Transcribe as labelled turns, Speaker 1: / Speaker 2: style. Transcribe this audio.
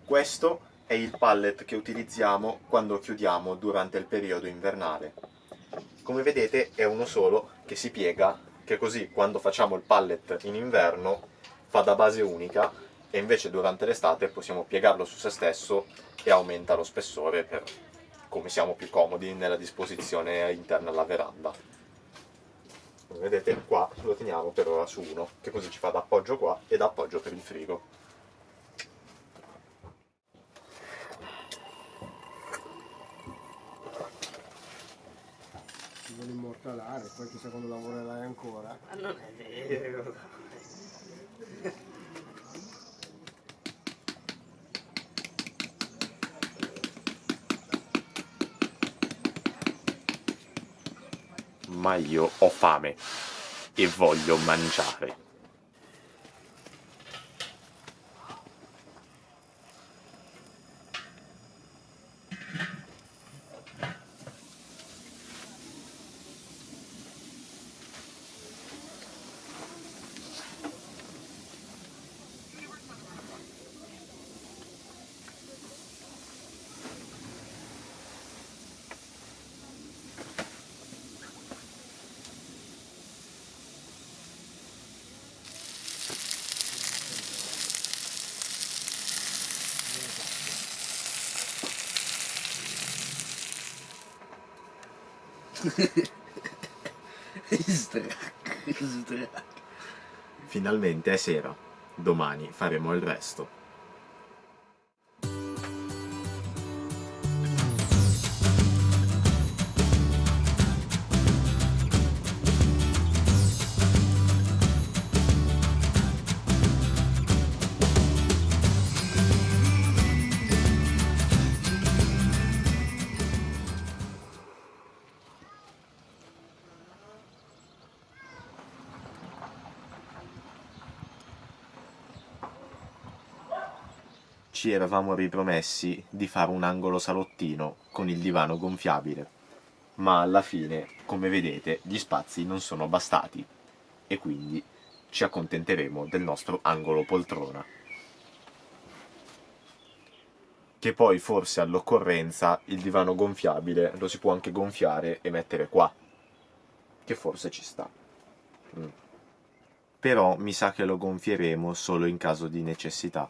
Speaker 1: Questo è il pallet che utilizziamo quando chiudiamo durante il periodo invernale. Come vedete è uno solo che si piega, che così quando facciamo il pallet in inverno fa da base unica e invece durante l'estate possiamo piegarlo su se stesso e aumenta lo spessore per come siamo più comodi nella disposizione interna alla veranda. Come vedete qua lo teniamo per ora su uno, che così ci fa da appoggio qua e da appoggio per il frigo.
Speaker 2: Ti vuole immortalare, poi chissà quando lavorerai ancora.
Speaker 3: Ma non è vero.
Speaker 1: Ma io ho fame e voglio mangiare. Finalmente è sera. Domani faremo il resto. Ci eravamo ripromessi di fare un angolo salottino con il divano gonfiabile, ma alla fine, come vedete, gli spazi non sono bastati e quindi ci accontenteremo del nostro angolo poltrona. Che poi forse all'occorrenza il divano gonfiabile lo si può anche gonfiare e mettere qua, che forse ci sta. Però mi sa che lo gonfieremo solo in caso di necessità.